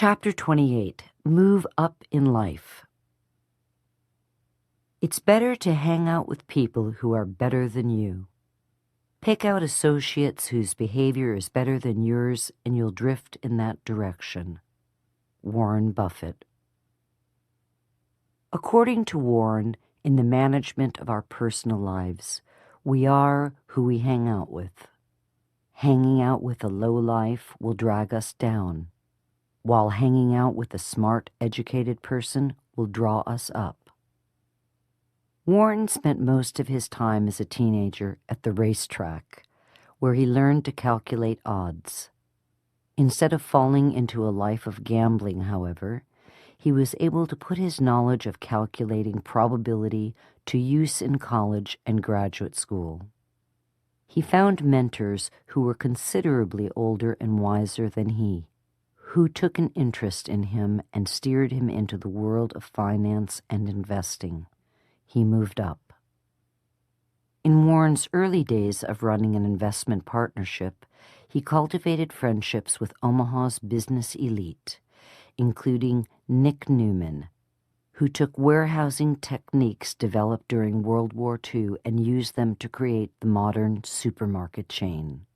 Chapter 28. Move up in life. It's better to hang out with people who are better than you. Pick out associates whose behavior is better than yours, and you'll drift in that direction. Warren Buffett. According to Warren, in the management of our personal lives, we are who we hang out with. Hanging out with a lowlife will drag us down, while hanging out with a smart, educated person will draw us up. Warren spent most of his time as a teenager at the racetrack, where he learned to calculate odds. Instead of falling into a life of gambling, however, he was able to put his knowledge of calculating probability to use in college and graduate school. He found mentors who were considerably older and wiser than he, who took an interest in him and steered him into the world of finance and investing. He moved up. In Warren's early days of running an investment partnership, he cultivated friendships with Omaha's business elite, including Nick Newman, who took warehousing techniques developed during World War II and used them to create the modern supermarket chain,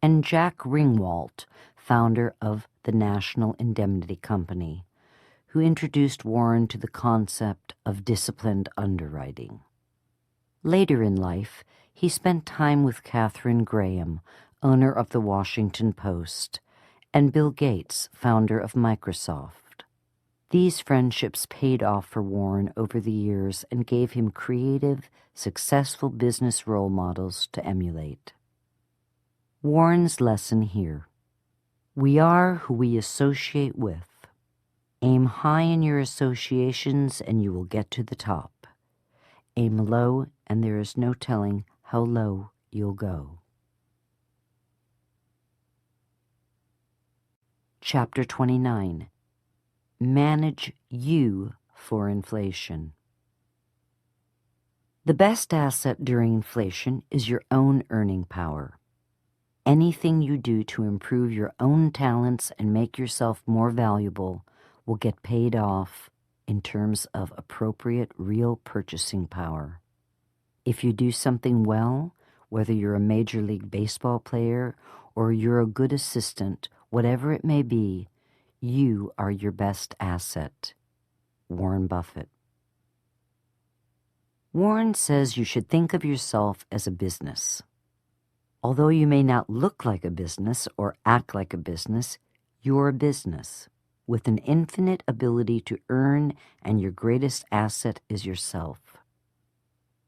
and Jack Ringwalt, founder of the National Indemnity Company, who introduced Warren to the concept of disciplined underwriting. Later in life, he spent time with Katharine Graham, owner of the Washington Post, and Bill Gates, founder of Microsoft. These friendships paid off for Warren over the years and gave him creative, successful business role models to emulate. Warren's lesson here: we are who we associate with. Aim high in your associations and you will get to the top. Aim low and there is no telling how low you'll go. Chapter 29. Manage you for inflation. The best asset during inflation is your own earning power. Anything you do to improve your own talents and make yourself more valuable will get paid off in terms of appropriate real purchasing power. If you do something well, whether you're a Major League Baseball player or you're a good assistant, whatever it may be, you are your best asset. Warren Buffett. Warren says you should think of yourself as a business. Although you may not look like a business or act like a business, you're a business with an infinite ability to earn, and your greatest asset is yourself.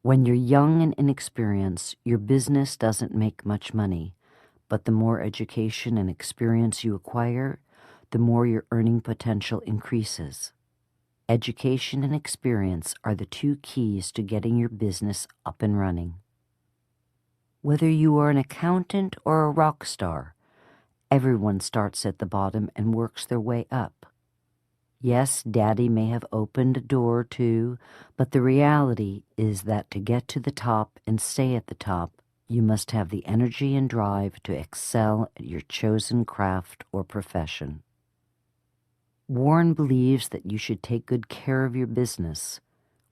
When you're young and inexperienced, your business doesn't make much money, but the more education and experience you acquire, the more your earning potential increases. Education and experience are the two keys to getting your business up and running. Whether you are an accountant or a rock star, everyone starts at the bottom and works their way up. Yes, Daddy may have opened a door or two, but the reality is that to get to the top and stay at the top, you must have the energy and drive to excel at your chosen craft or profession. Warren believes that you should take good care of your business,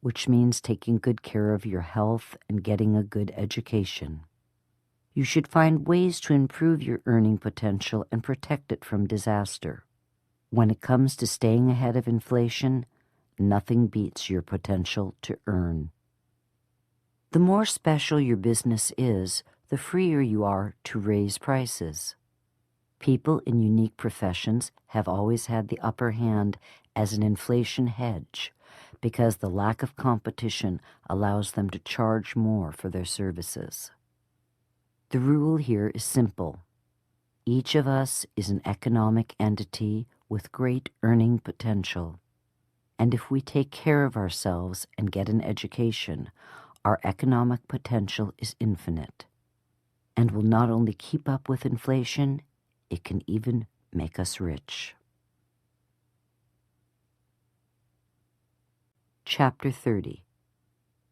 which means taking good care of your health and getting a good education. You should find ways to improve your earning potential and protect it from disaster. When it comes to staying ahead of inflation, nothing beats your potential to earn. The more special your business is, the freer you are to raise prices. People in unique professions have always had the upper hand as an inflation hedge because the lack of competition allows them to charge more for their services. The rule here is simple. Each of us is an economic entity with great earning potential. And if we take care of ourselves and get an education, our economic potential is infinite and will not only keep up with inflation, it can even make us rich. Chapter 30.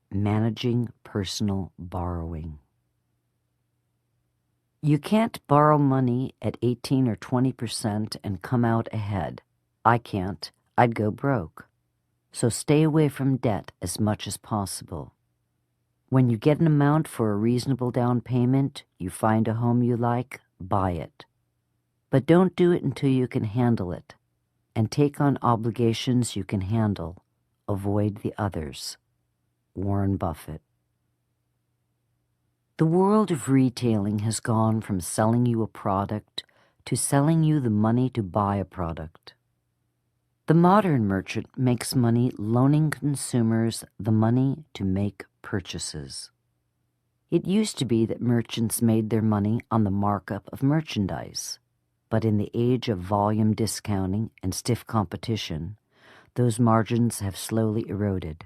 Managing Personal Borrowing. You can't borrow money at 18 or 20% and come out ahead. I can't. I'd go broke. So stay away from debt as much as possible. When you get an amount for a reasonable down payment, you find a home you like, buy it. But don't do it until you can handle it, and take on obligations you can handle. Avoid the others. Warren Buffett. The world of retailing has gone from selling you a product to selling you the money to buy a product. The modern merchant makes money loaning consumers the money to make purchases. It used to be that merchants made their money on the markup of merchandise, but in the age of volume discounting and stiff competition, those margins have slowly eroded.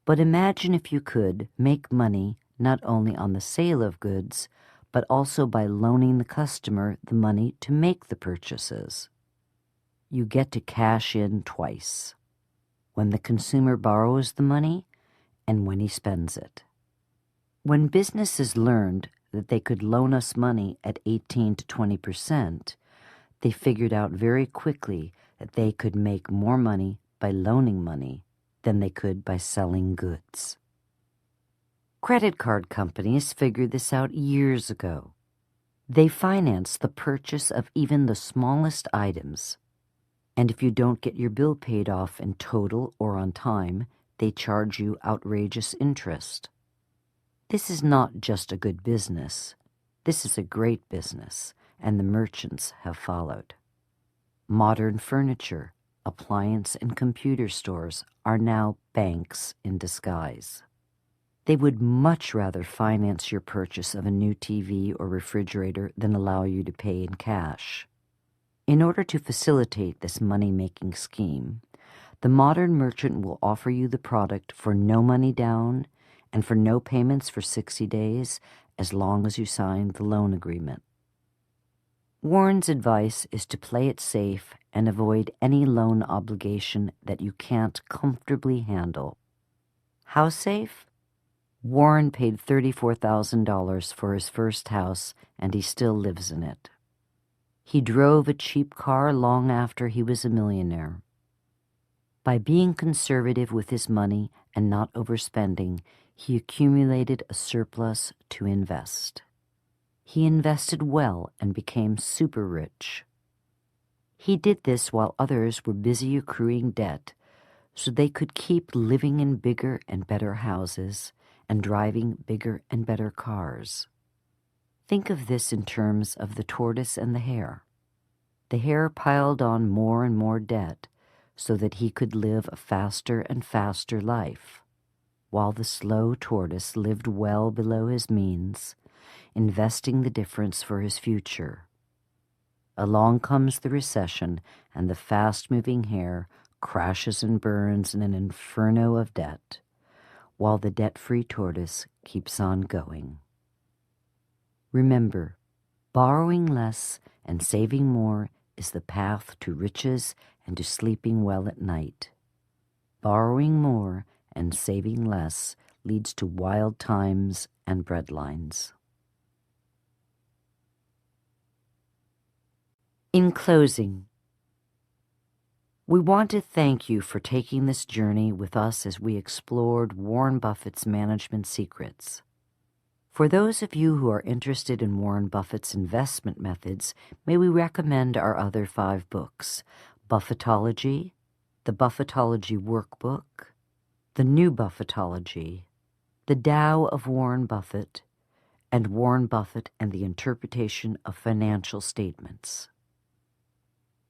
But imagine if you could make money not only on the sale of goods, but also by loaning the customer the money to make the purchases. You get to cash in twice, when the consumer borrows the money and when he spends it. When businesses learned that they could loan us money at 18 to 20%, they figured out very quickly that they could make more money by loaning money than they could by selling goods. Credit card companies figured this out years ago. They finance the purchase of even the smallest items. And if you don't get your bill paid off in total or on time, they charge you outrageous interest. This is not just a good business. This is a great business, and the merchants have followed. Modern furniture, appliance, and computer stores are now banks in disguise. They would much rather finance your purchase of a new TV or refrigerator than allow you to pay in cash. In order to facilitate this money-making scheme, the modern merchant will offer you the product for no money down and for no payments for 60 days as long as you sign the loan agreement. Warren's advice is to play it safe and avoid any loan obligation that you can't comfortably handle. How safe? Warren paid $34,000 for his first house, and he still lives in it. He drove a cheap car long after he was a millionaire. By being conservative with his money and not overspending, he accumulated a surplus to invest. He invested well and became super rich. He did this while others were busy accruing debt so they could keep living in bigger and better houses and driving bigger and better cars. Think of this in terms of the tortoise and the hare. The hare piled on more and more debt so that he could live a faster and faster life, while the slow tortoise lived well below his means, investing the difference for his future. Along comes the recession, and the fast-moving hare crashes and burns in an inferno of debt, while the debt-free tortoise keeps on going. Remember, borrowing less and saving more is the path to riches and to sleeping well at night. Borrowing more and saving less leads to wild times and breadlines. In closing, we want to thank you for taking this journey with us as we explored Warren Buffett's management secrets. For those of you who are interested in Warren Buffett's investment methods, may we recommend our other 5 books: Buffettology, The Buffettology Workbook, The New Buffettology, The Tao of Warren Buffett, and Warren Buffett and the Interpretation of Financial Statements.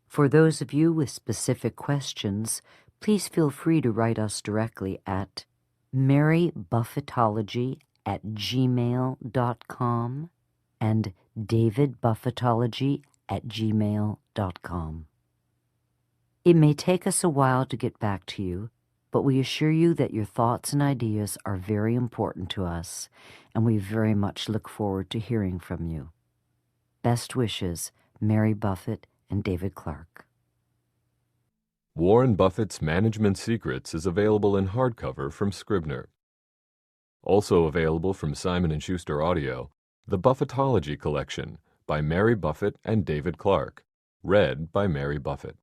For those of you with specific questions, please feel free to write us directly at marybuffettology@gmail.com and davidbuffettology@gmail.com. It may take us a while to get back to you, but we assure you that your thoughts and ideas are very important to us, and we very much look forward to hearing from you. Best wishes, Mary Buffett and David Clark. Warren Buffett's Management Secrets is available in hardcover from Scribner. Also available from Simon & Schuster Audio, The Buffettology Collection by Mary Buffett and David Clark, read by Mary Buffett.